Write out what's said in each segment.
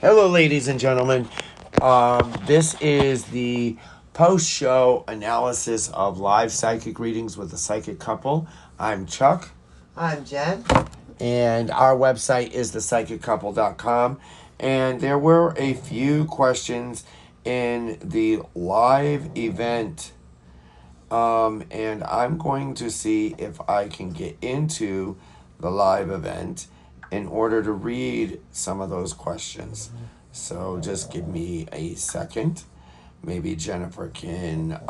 Hello, ladies and gentlemen. This is the post show analysis of live psychic readings with a psychic couple. I'm Chuck, I'm Jen. and our website is thepsychiccouple.com. And there were a few questions in the live event. And I'm going to see if I can get into the live event in order to read some of those questions. So just give me a second. Maybe Jennifer can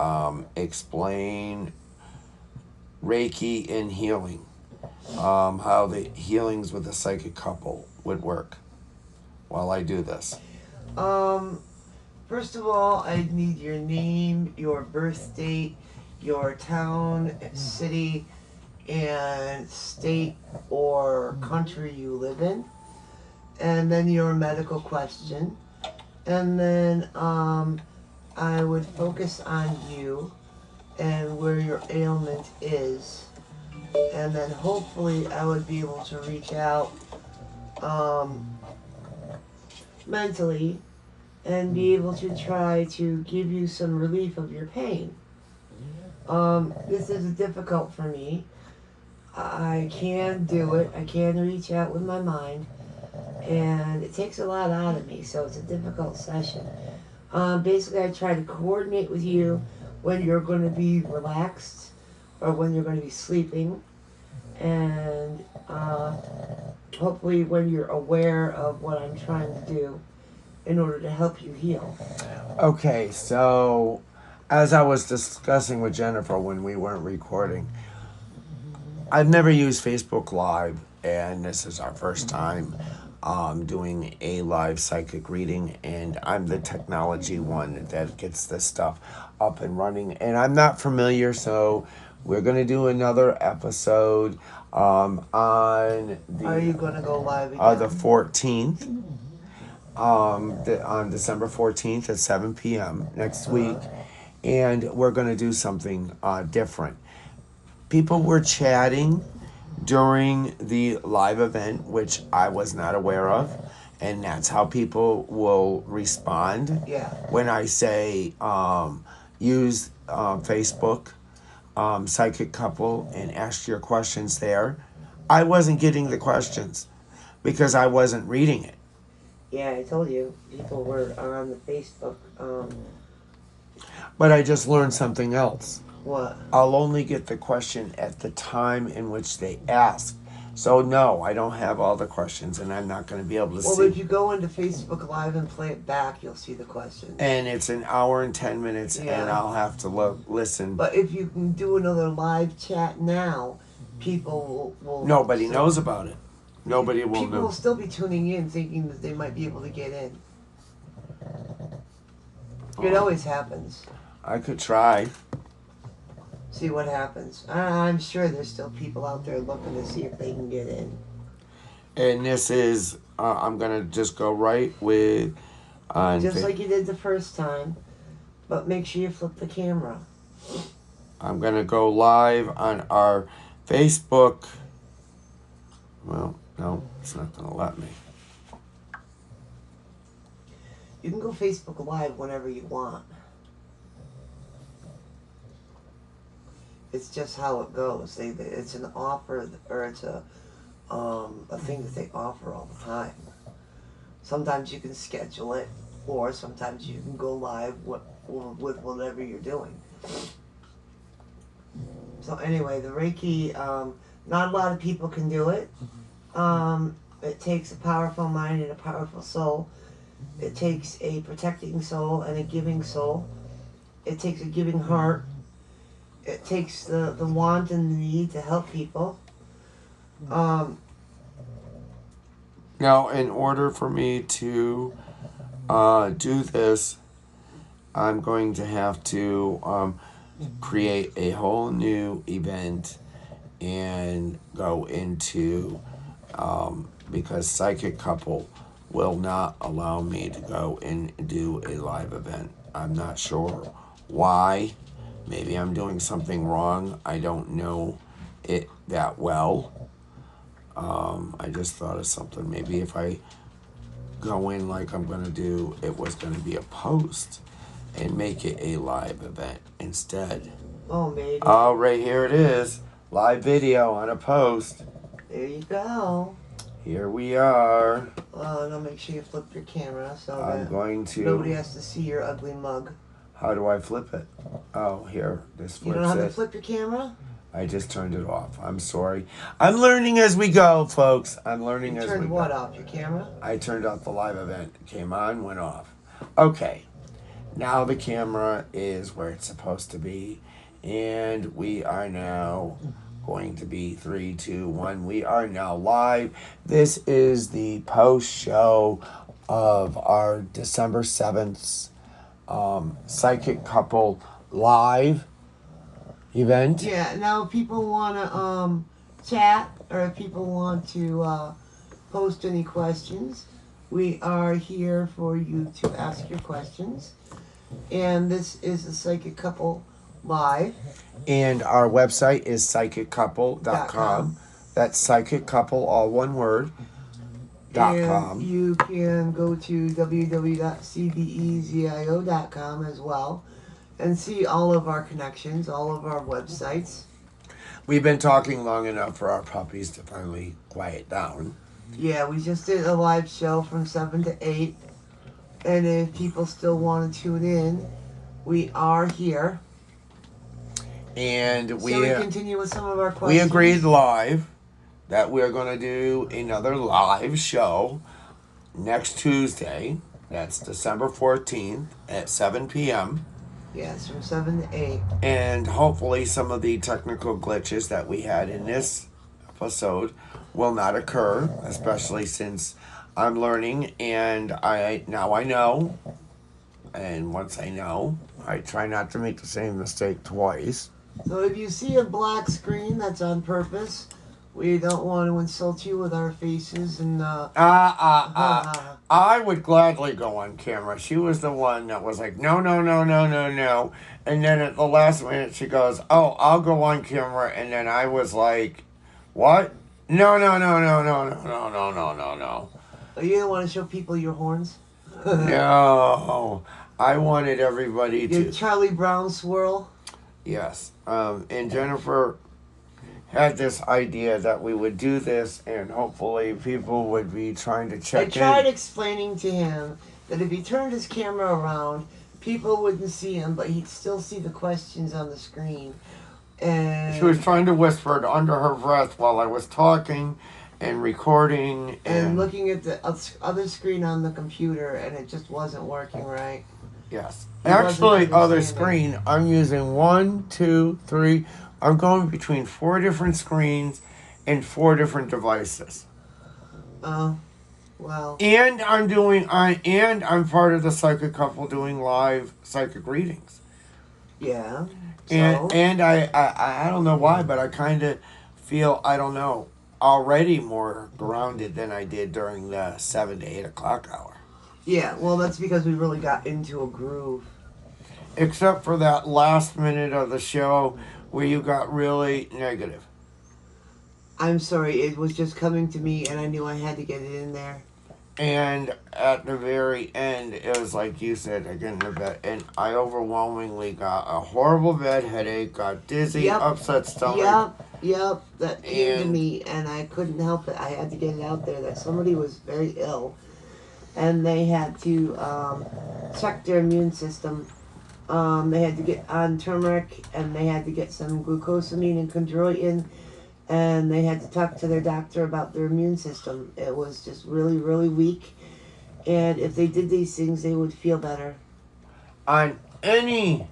explain Reiki and healing, how the healings with a psychic couple would work while I do this. Um, First of all, I need your name, your birth date, your town, city, and state or country you live in, and then your medical question. And then I would focus on you and where your ailment is. And then hopefully I would be able to reach out um, mentally and be able to try to give you some relief of your pain. This is difficult for me. I can do it. I can reach out with my mind, and it takes a lot out of me, so it's a difficult session. Basically, I try to coordinate with you when you're going to be relaxed or when you're going to be sleeping, and hopefully when you're aware of what I'm trying to do in order to help you heal. Okay, so as I was discussing with Jennifer when we weren't recording, I've never used Facebook Live, and this is our first time doing a live psychic reading, and I'm the technology one that gets this stuff up and running, and I'm not familiar, so we're going to do another episode on Are you going to go live again? the 14th. On December 14th at 7 p.m. next week, and we're going to do something different. People were chatting during the live event, which I was not aware of, and that's how people will respond. Yeah. When I say use Facebook, Psychic Couple, and ask your questions there, I wasn't getting the questions because I wasn't reading it. Yeah, I told you. People were on the Facebook. But I just learned something else. What? I'll only get the question at the time in which they ask. So no, I don't have all the questions, and I'm not going to be able to Well, see. if you go into Facebook Live and play it back, you'll see the questions. And it's an hour and 10 minutes, and Yeah. I'll have to listen. But if you can do another live chat now, people will. Nobody knows about it. Nobody will People know. will still be tuning in, thinking that they might be able to get in. It always happens. I could try. See what happens. I'm sure there's still people out there looking to see if they can get in. And this is, I'm going to just go right with. Just like you did the first time, but make sure you flip the camera. I'm going to go live on our Facebook. Well, no, it's not going to let me. You can go Facebook Live whenever you want. It's just how it goes. It's an offer, or it's a thing that they offer all the time. Sometimes you can schedule it, or sometimes you can go live with whatever you're doing. So anyway, the Reiki, not a lot of people can do it. It takes a powerful mind and a powerful soul. It takes a protecting soul and a giving soul. It takes a giving heart. It takes the want and the need to help people. Now, in order for me to do this, I'm going to have to create a whole new event and go into, because Psychic Couple will not allow me to go and do a live event. I'm not sure why. Maybe I'm doing something wrong. I don't know it that well. I just thought of something. Maybe if I go in like I'm going to do, it was going to be a post and make it a live event instead. Oh, maybe. Oh, right here it is. Live video on a post. There you go. Here we are. Now make sure you flip your camera so I'm that going to. nobody has to see your ugly mug. How do I flip it? Oh, here. This flips You don't know how it. to flip your camera? I just turned it off. I'm sorry. I'm learning as we go, folks. I'm learning You as we go. turned what off? Your camera? I turned off the live event. It came on, went off. Okay. Now the camera is where it's supposed to be. And we are now going to be 3, 2, 1. We are now live. This is the post show of our December 7th Psychic Couple live event. Yeah, now if people want to chat or if people want to post any questions, we are here for you to ask your questions. And this is the Psychic Couple live. And our website is psychiccouple.com. That's Psychic Couple, all one word. And you can go to www.cbezio.com as well and see all of our connections, all of our websites. We've been talking long enough for our puppies to finally quiet down. Yeah, we just did a live show from 7 to 8. And if people still want to tune in, we are here. And we continue with some of our questions. We agreed live that we're going to do another live show next Tuesday. That's December 14th at 7 p.m. Yes, from 7 to 8. And hopefully some of the technical glitches that we had in this episode will not occur, especially since I'm learning and I know. And once I know, I try not to make the same mistake twice. So if you see a black screen, that's on purpose. We don't want to insult you with our faces and I would gladly go on camera. She was the one that was like, no. And then at the last minute she goes, oh, I'll go on camera. And then I was like, what? No. You don't want to show people your horns? No. I wanted everybody Your Charlie Brown swirl? Yes. And Jennifer had this idea that we would do this and hopefully people would be trying to check in. I tried explaining to him that if he turned his camera around, people wouldn't see him, but he'd still see the questions on the screen. And she was trying to whisper it under her breath while I was talking and recording. And looking at the other screen on the computer, and it just wasn't working right. Yes. Actually, other screen, I'm using 1, 2, 3. I'm going between 4 different screens and 4 different devices. Oh, well. And I'm part of the Psychic Couple doing live psychic readings. Yeah. So? And I don't know why, but I kind of feel, I don't know, already more grounded than I did during the 7 to 8 o'clock hour. Yeah, well, that's because we really got into a groove. Except for that last minute of the show where you got really negative. I'm sorry, it was just coming to me and I knew I had to get it in there. And at the very end, it was like you said, again, the bed, and I overwhelmingly got a horrible bad headache, got dizzy, upset stomach. Yep, that came to me and I couldn't help it. I had to get it out there that somebody was very ill and they had to check their immune system. They had to get on turmeric and they had to get some glucosamine and chondroitin, and they had to talk to their doctor about their immune system. It was just really, really weak, and if they did these things, they would feel better. On any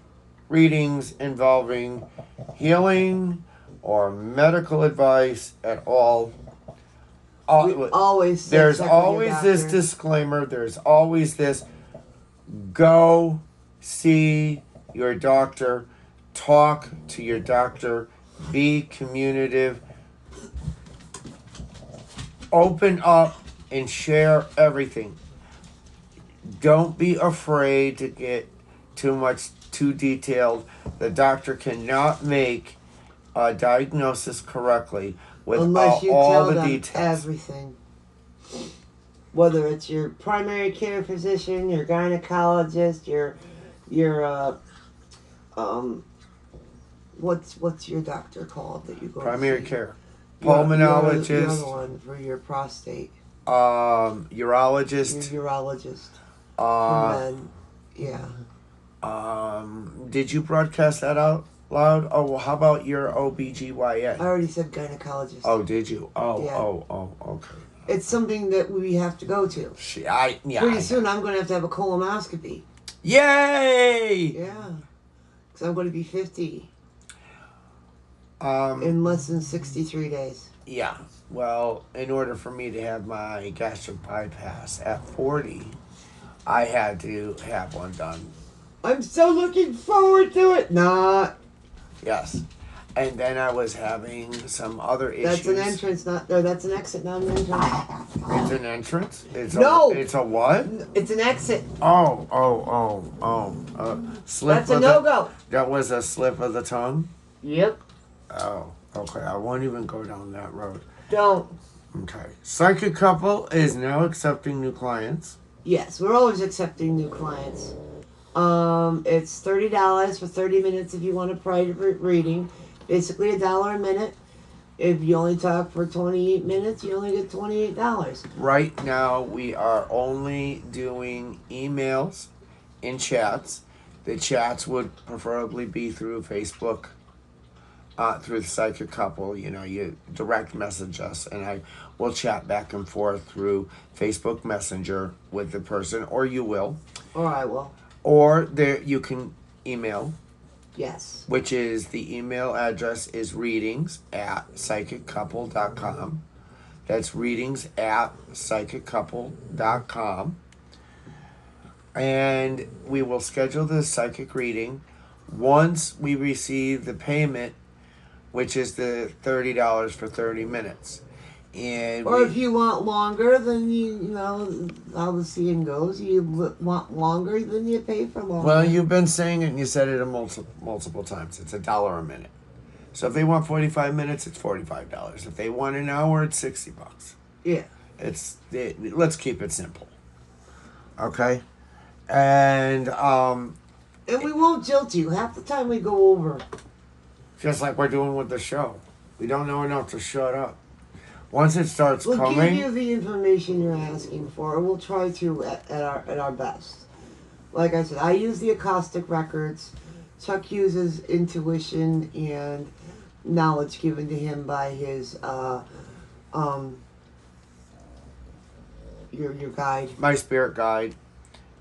readings involving healing or medical advice at all, there's always this disclaimer. There's always this: go see your doctor, talk to your doctor, be communicative, open up and share everything. Don't be afraid to get too detailed. The doctor cannot make a diagnosis correctly without unless you all tell the them details. Everything. whether it's your primary care physician, your gynecologist, your um, what's your doctor called that you go Primary to see? care. Your other Pulmonologist. one for your prostate. Urologist. Your urologist for Uh, men. Yeah. did you broadcast that out loud? Oh, well, how about your I OBGYN? already said gynecologist. Oh, did you? Oh, Yeah. okay. It's something that we have to go to. Pretty soon I'm going to have a colonoscopy. Yay! Yeah. Because I'm going to be 50 Um, in less than 63 days. yeah. Well, in order for me to have my gastric bypass at 40, I had to have one done. I'm so looking forward to it. Nah. Yes. And then I was having some other issues. That's an entrance, not or that's an exit, not an entrance. It's an entrance? No! It's a what? It's an exit. Slip That's a of no-go. That was a slip of the tongue? Yep. Oh, okay. I won't even go down that road. Don't. Okay. Psychic Couple is now accepting new clients. Yes, we're always accepting new clients. It's $30 for 30 minutes if you want a private reading. Basically $1 a minute. If you only talk for 28 minutes, you only get $28. Right now, we are only doing emails and chats. The chats would preferably be through Facebook, through the Psychic Couple. You know, you direct message us, and I will chat back and forth through Facebook Messenger with the person, or you will. Or I will. Or there you can email. Yes. Which is the email address is readings@psychiccouple.com. That's readings@psychiccouple.com. And we will schedule the psychic reading once we receive the payment, which is the $30 for 30 minutes. And or if you want longer, then you know how the saying goes. You want longer, then you pay for longer. well, you've been saying it and you said it multiple times. It's $1 a minute. So if they want 45 minutes, it's $45. If they want an hour, it's $60. Yeah. Let's keep it simple. Okay? And we won't jilt you. Half the time we go over. just like we're doing with the show. We don't know enough to shut up. Once it starts We'll coming, give you the information you're asking for, and we'll try to at our best. Like I said, I use the acoustic records. Chuck uses intuition and knowledge given to him by his your guide. my spirit guide,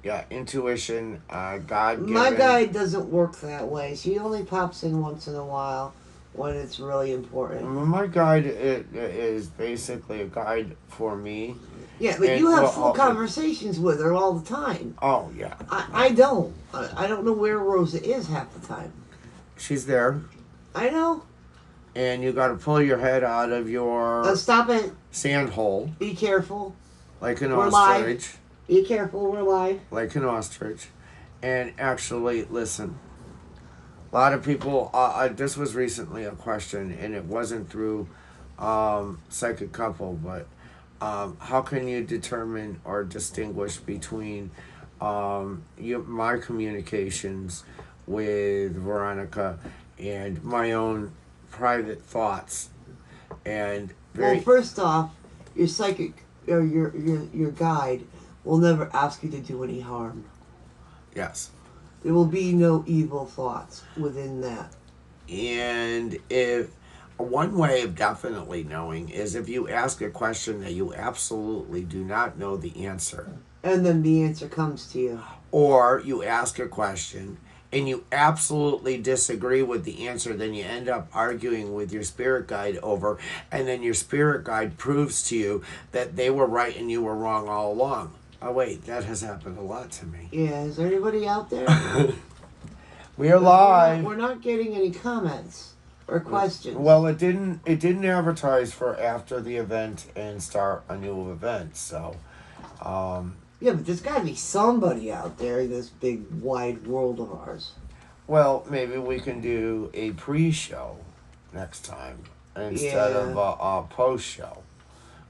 yeah, intuition, God given. My guide doesn't work that way. She only pops in once in a while when it's really important. My guide is basically a guide for me. Yeah, but you have full conversations with her all the time. Oh, yeah. I don't. I don't know where Rosa is half the time. She's there. I know. And you got to pull your head out of your stop it. Sand hole. Be careful. Like an We're ostrich. Live. Be careful, we're live. Like an ostrich. And actually, listen. A lot of people, this was recently a question, and it wasn't through Psychic Couple, but how can you determine or distinguish between my communications with Veronica and my own private thoughts? And well, first off, your psychic or your guide will never ask you to do any harm. Yes. There will be no evil thoughts within that. And if one way of definitely knowing is if you ask a question that you absolutely do not know the answer. And then the answer comes to you. Or you ask a question and you absolutely disagree with the answer, then you end up arguing with your spirit guide over, and then your spirit guide proves to you that they were right and you were wrong all along. Oh wait, that has happened a lot to me. Yeah, is there anybody out there? We are live. We're not getting any comments or questions. Well, it didn't advertise for after the event and start a new event, so yeah, but there's got to be somebody out there in this big wide world of ours. Well, maybe we can do a pre-show next time instead of a post-show.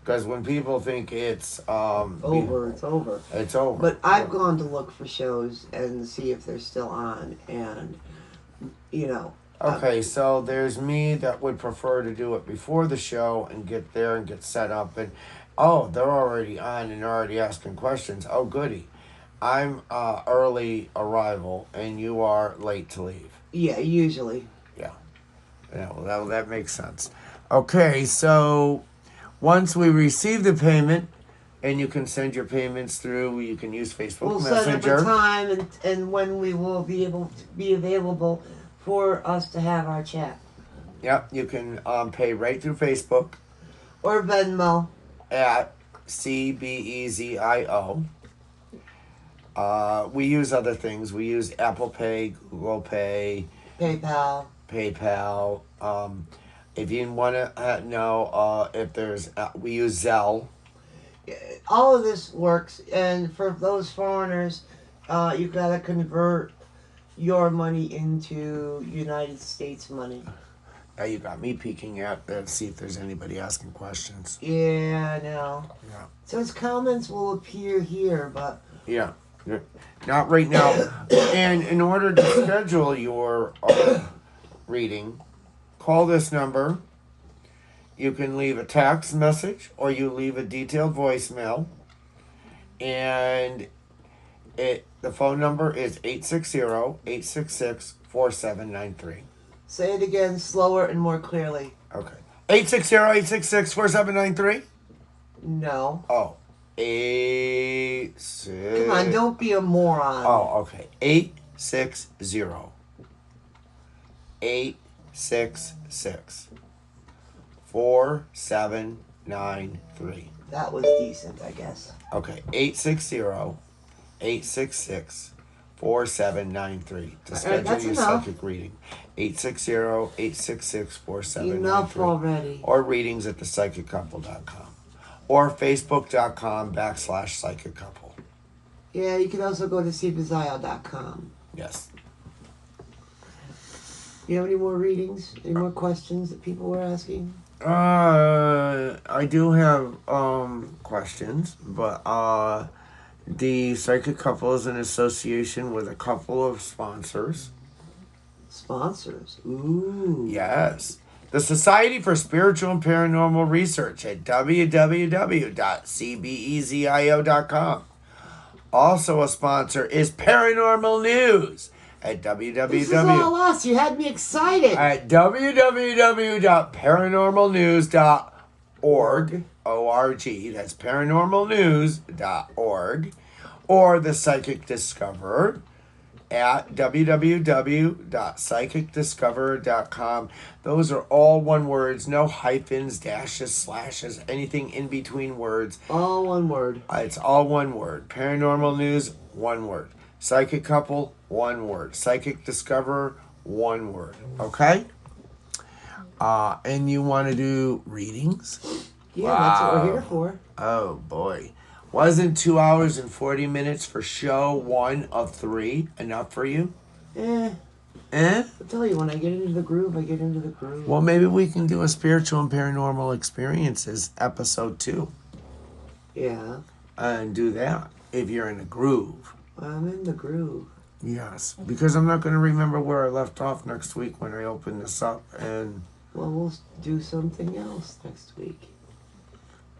Because when people think it's Over, it's over. it's over. But I've gone to look for shows and see if they're still on, and you know, Okay, so there's me that would prefer to do it before the show and get there and get set up and oh, they're already on and already asking questions. Oh, goody. I'm early arrival and you are late to leave. yeah, usually. Yeah. Yeah, well, that makes sense. Okay, so once we receive the payment, and you can send your payments through, you can use Facebook We'll set up Messenger. a time and when we will be able to be available for us to have our chat. Yep, you can pay right through Facebook Or Venmo. at CBEZIO. We use other things. We use Apple Pay, Google Pay, PayPal. PayPal. If you want to know if there's, we use Zelle. All of this works, and for those foreigners, you gotta convert your money into United States money. Now you got me peeking out there to see if there's anybody asking questions. Yeah, I know. Yeah. Since comments will appear here, but Yeah. Not right now. And in order to schedule your reading, call this number. You can leave a text message or you leave a detailed voicemail. And the phone number is 860-866-4793. say it again slower and more clearly. Okay. 860-866-4793? No. Oh. 86. Come on, don't be a moron. Oh, okay. 860 866 4793. That was decent, I guess. Okay, 860-866-4793 to schedule that's your enough. psychic reading. 860-866-4793. Enough already. Or readings at thepsychiccouple.com. Or facebook.com/psychic couple. Yeah, you can also go to cbizio.com. Yes. You have any more readings? Any more questions that people were asking? I do have questions, but the Psychic Couple is an association with a couple of sponsors. Sponsors? Ooh. Yes. The Society for Spiritual and Paranormal Research at www.cbezio.com. Also a sponsor is Paranormal News at This is all us. You had me excited. at www.paranormalnews.org. O-R-G. That's paranormalnews.org. Or The Psychic Discoverer at www.psychicdiscoverer.com. Those are all one words, no hyphens, dashes, slashes, anything in between words. All one word. It's all one word. Paranormal News, one word. Psychic Couple, one word. Psychic Discoverer, one word. Okay? And you want to do readings? Yeah, that's what we're here for. Oh, boy. Wasn't 2 hours and 40 minutes for show 1 of 3 enough for you? Eh. Eh? I'll tell you, when I get into the groove, I get into the groove. Well, maybe we can do a Spiritual and Paranormal Experiences episode 2. Yeah. And do that if you're in a groove. I'm in the groove. Yes, because I'm not going to remember where I left off next week when I open this up. And Well, we'll do something else next week.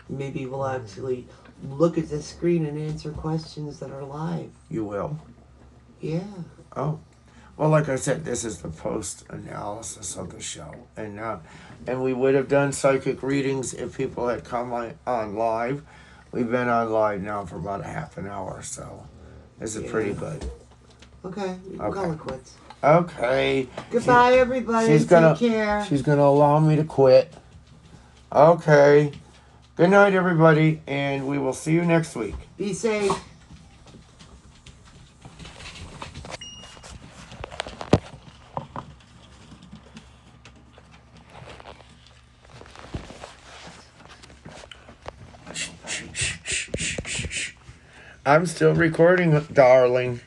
Maybe we'll actually look at the screen and answer questions that are live. you will. Yeah. Oh. Well, like I said, this is the post-analysis of the show. And we would have done psychic readings if people had come on live. We've been on live now for about a half an hour, so this is pretty good. Okay. We can call it quits. Okay. Goodbye, everybody. She's Take care. She's gonna allow me to quit. Okay. Good night, everybody, and we will see you next week. Be safe. I'm still recording, darling.